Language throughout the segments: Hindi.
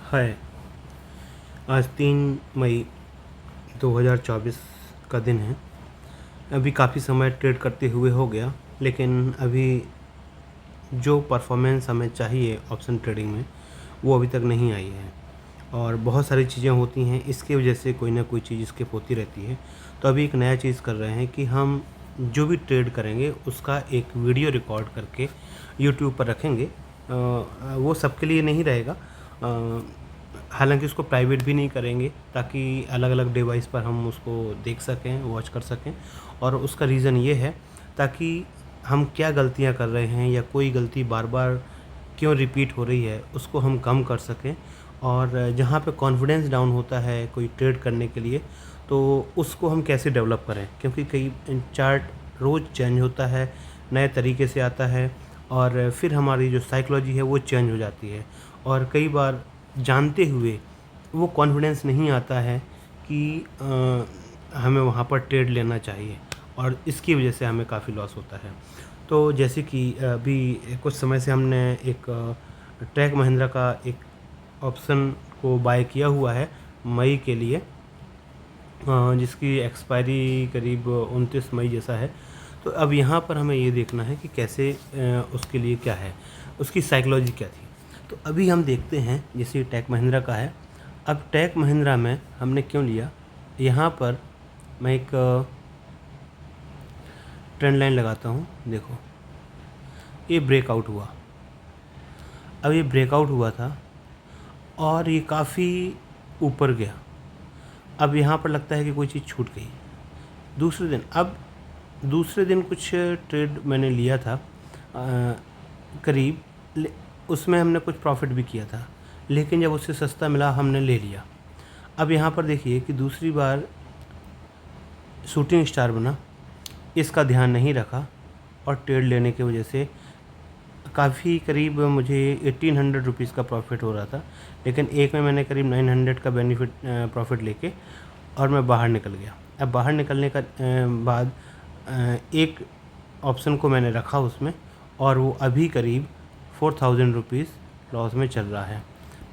है। आज 3 मई 2024 का दिन है। अभी काफ़ी समय ट्रेड करते हुए हो गया, लेकिन अभी जो परफॉर्मेंस हमें चाहिए ऑप्शन ट्रेडिंग में वो अभी तक नहीं आई है। और बहुत सारी चीज़ें होती हैं, इसकी वजह से कोई ना कोई चीज़ स्किप होती रहती है। तो अभी एक नया चीज़ कर रहे हैं कि हम जो भी ट्रेड करेंगे उसका एक वीडियो रिकॉर्ड करके यूट्यूब पर रखेंगे। वो सबके लिए नहीं रहेगा, हालांकि उसको प्राइवेट भी नहीं करेंगे ताकि अलग अलग डिवाइस पर हम उसको देख सकें, वॉच कर सकें। और उसका रीज़न ये है ताकि हम क्या गलतियां कर रहे हैं या कोई गलती बार बार क्यों रिपीट हो रही है उसको हम कम कर सकें। और जहाँ पे कॉन्फिडेंस डाउन होता है कोई ट्रेड करने के लिए, तो उसको हम कैसे डेवलप करें, क्योंकि कई चार्ट रोज़ चेंज होता है, नए तरीके से आता है और फिर हमारी जो साइकोलॉजी है वो चेंज हो जाती है। और कई बार जानते हुए वो कॉन्फिडेंस नहीं आता है कि हमें वहाँ पर ट्रेड लेना चाहिए, और इसकी वजह से हमें काफ़ी लॉस होता है। तो जैसे कि अभी कुछ समय से हमने एक टेक महिंद्रा का एक ऑप्शन को बाय किया हुआ है मई के लिए, जिसकी एक्सपायरी करीब 29 मई जैसा है। तो अब यहाँ पर हमें ये देखना है कि कैसे उसके लिए क्या है, उसकी साइकोलॉजी क्या थी। तो अभी हम देखते हैं, जैसे टेक महिंद्रा का है। अब टेक महिंद्रा में हमने क्यों लिया, यहाँ पर मैं एक ट्रेंड लाइन लगाता हूँ। देखो, ये ब्रेकआउट हुआ। अब ये ब्रेकआउट हुआ था और ये काफ़ी ऊपर गया। अब यहाँ पर लगता है कि कोई चीज़ छूट गई। दूसरे दिन कुछ ट्रेड मैंने लिया था करीब, उसमें हमने कुछ प्रॉफिट भी किया था, लेकिन जब उससे सस्ता मिला हमने ले लिया। अब यहाँ पर देखिए कि दूसरी बार शूटिंग स्टार बना, इसका ध्यान नहीं रखा और ट्रेड लेने की वजह से काफ़ी करीब मुझे 1800 रुपीज़ का प्रॉफिट हो रहा था, लेकिन एक में मैंने करीब 900 का बेनिफिट प्रॉफिट लेके और मैं बाहर निकल गया। अब बाहर निकलने का बाद एक ऑप्शन को मैंने रखा उसमें, और वो अभी करीब 4000 रुपीज़ लॉस में चल रहा है।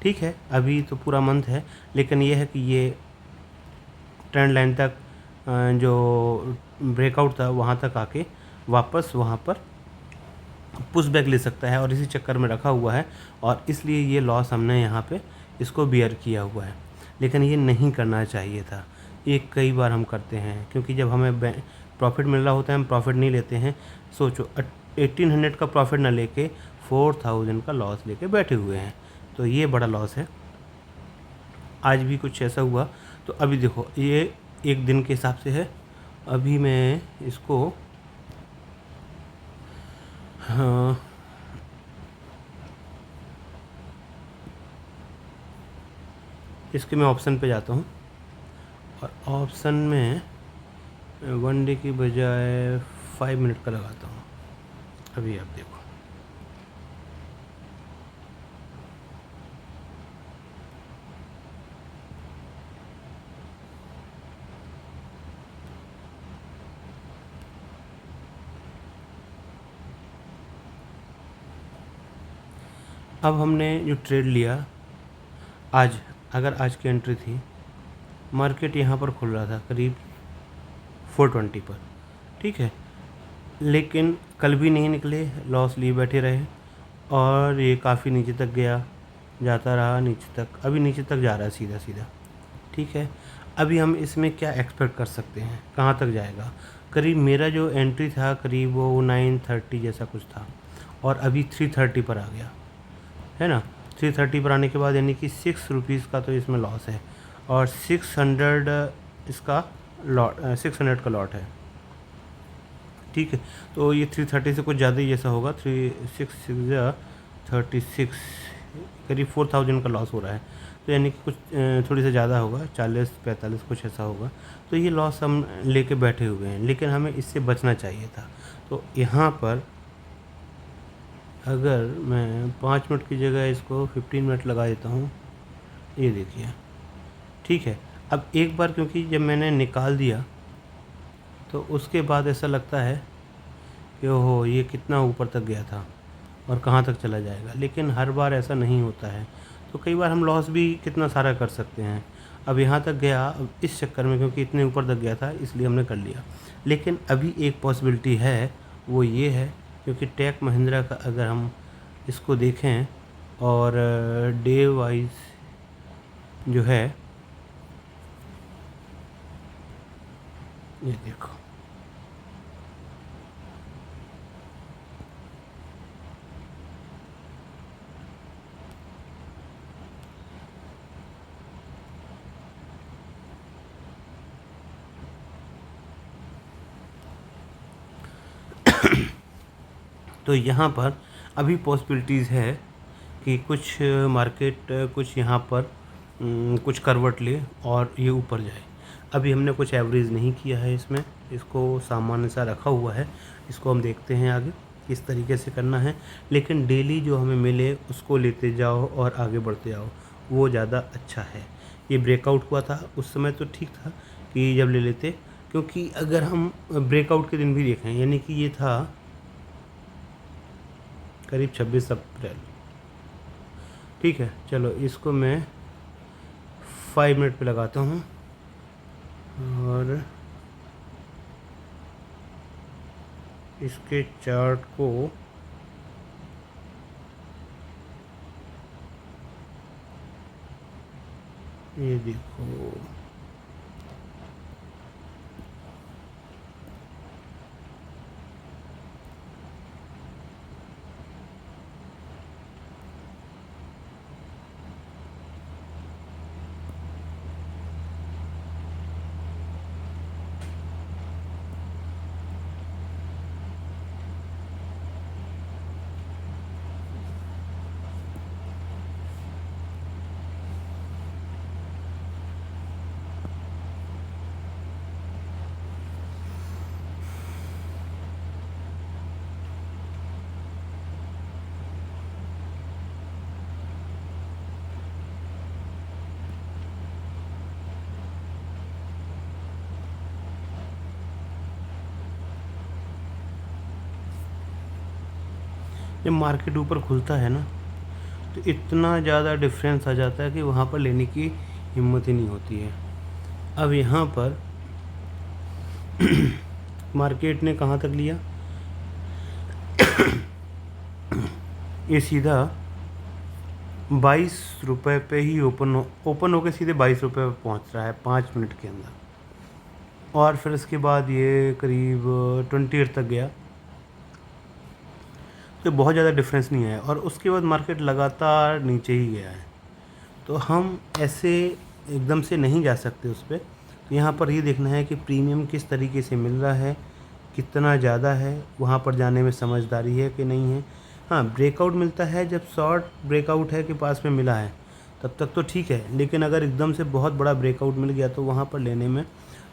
ठीक है, अभी तो पूरा मंथ है, लेकिन ये है कि ये ट्रेंड लाइन तक जो ब्रेकआउट था वहाँ तक आके वापस वहाँ पर पुश बैक ले सकता है, और इसी चक्कर में रखा हुआ है, और इसलिए ये लॉस हमने यहाँ पे इसको बियर किया हुआ है। लेकिन ये नहीं करना चाहिए था। ये कई बार हम करते हैं, क्योंकि जब हमें प्रॉफिट मिल रहा होता है हम प्रॉफिट नहीं लेते हैं। सोचो 1800 का प्रॉफिट ना लेके 4000 का लॉस लेके बैठे हुए हैं, तो ये बड़ा लॉस है। आज भी कुछ ऐसा हुआ। तो अभी देखो, ये एक दिन के हिसाब से है। अभी मैं इसको हाँ, इसके मैं ऑप्शन पे जाता हूँ, और ऑप्शन में 1 डे की बजाय 5 मिनट का लगाता हूँ। अभी आप देखो, अब हमने जो ट्रेड लिया आज, अगर आज की एंट्री थी, मार्केट यहाँ पर खुल रहा था करीब 420 पर, ठीक है, लेकिन कल भी नहीं निकले, लॉस लिए बैठे रहे, और ये काफ़ी नीचे तक गया, जाता रहा नीचे तक, अभी नीचे तक जा रहा है सीधा सीधा। ठीक है, अभी हम इसमें क्या एक्सपेक्ट कर सकते हैं, कहाँ तक जाएगा। करीब मेरा जो एंट्री था करीब वो 930 जैसा कुछ था, और अभी 330 पर आ गया है ना। 330 पर आने के बाद यानी कि 6 रुपीज़ का तो इसमें लॉस है, और 600 इसका लॉट, 600 का लॉट है। ठीक है, तो ये 330 से कुछ ज़्यादा ही जैसा होगा। 36 करीब 4000 का लॉस हो रहा है, तो यानी कि कुछ थोड़ी सा ज़्यादा होगा, 40-45 कुछ ऐसा होगा। तो ये लॉस हम लेके बैठे हुए हैं, लेकिन हमें इससे बचना चाहिए था। तो यहाँ पर अगर मैं 5 मिनट की जगह इसको 15 मिनट लगा देता हूँ, ये देखिए, ठीक है। अब एक बार क्योंकि जब मैंने निकाल दिया तो उसके बाद ऐसा लगता है कि ओहो, ये कितना ऊपर तक गया था और कहाँ तक चला जाएगा, लेकिन हर बार ऐसा नहीं होता है। तो कई बार हम लॉस भी कितना सारा कर सकते हैं। अब यहाँ तक गया, अब इस चक्कर में क्योंकि इतने ऊपर तक गया था इसलिए हमने कर लिया। लेकिन अभी एक पॉसिबिलिटी है, वो ये है, क्योंकि टेक महिंद्रा का अगर हम इसको देखें और डे वाइज जो है, ये देखो, तो यहाँ पर अभी पॉसिबिलिटीज़ है कि कुछ मार्केट कुछ यहाँ पर कुछ करवट ले और ये ऊपर जाए। अभी हमने कुछ एवरेज नहीं किया है इसमें, इसको सामान्य सा रखा हुआ है। इसको हम देखते हैं आगे किस तरीके से करना है, लेकिन डेली जो हमें मिले उसको लेते जाओ और आगे बढ़ते जाओ, वो ज़्यादा अच्छा है। ये ब्रेकआउट हुआ था उस समय तो ठीक था कि जब ले लेते, क्योंकि अगर हम ब्रेकआउट के दिन भी देखें, यानी कि ये था करीब 26 अप्रैल। ठीक है, चलो इसको मैं 5 मिनट पे लगाता हूँ और इसके चार्ट को ये देखो, जब मार्केट ऊपर खुलता है ना, तो इतना ज़्यादा डिफरेंस आ जाता है कि वहाँ पर लेने की हिम्मत ही नहीं होती है। अब यहाँ पर मार्केट ने कहाँ तक लिया, ये सीधा 22 रुपये पे ही ओपन होके सीधे 22 रुपये पे पहुँच रहा है 5 मिनट के अंदर। और फिर इसके बाद ये करीब 28 तक गया, तो बहुत ज़्यादा डिफरेंस नहीं आया। और उसके बाद मार्केट लगातार नीचे ही गया है, तो हम ऐसे एकदम से नहीं जा सकते उस पर। तो यहाँ पर ये देखना है कि प्रीमियम किस तरीके से मिल रहा है, कितना ज़्यादा है, वहाँ पर जाने में समझदारी है कि नहीं है। हाँ, ब्रेकआउट मिलता है जब शॉर्ट ब्रेकआउट है के पास में मिला है, तब तक तो ठीक है। लेकिन अगर एकदम से बहुत बड़ा ब्रेकआउट मिल गया तो वहाँ पर लेने में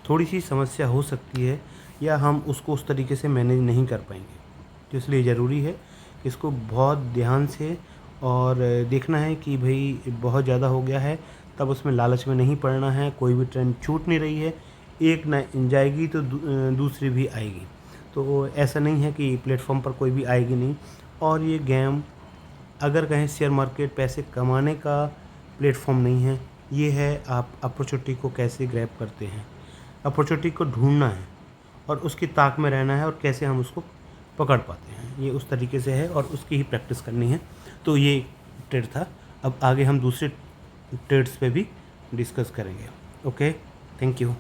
थोड़ी सी समस्या हो सकती है, या हम उसको उस तरीके से मैनेज नहीं कर पाएंगे। तो इसलिए ज़रूरी है इसको बहुत ध्यान से और देखना है कि भाई बहुत ज़्यादा हो गया है, तब उसमें लालच में नहीं पड़ना है। कोई भी ट्रेंड छूट नहीं रही है, एक ना जाएगी तो दूसरी भी आएगी। तो ऐसा नहीं है कि प्लेटफॉर्म पर कोई भी आएगी नहीं। और ये गेम अगर कहें शेयर मार्केट पैसे कमाने का प्लेटफॉर्म नहीं है, ये है आप अपॉर्चुनिटी को कैसे ग्रैब करते हैं, अपॉर्चुनिटी को ढूंढना है और उसकी ताक में रहना है और कैसे हम उसको पकड़ पाते हैं, ये उस तरीके से है और उसकी ही प्रैक्टिस करनी है। तो ये ट्रेड था। अब आगे हम दूसरे ट्रेड्स पे भी डिस्कस करेंगे। Okay, thank you.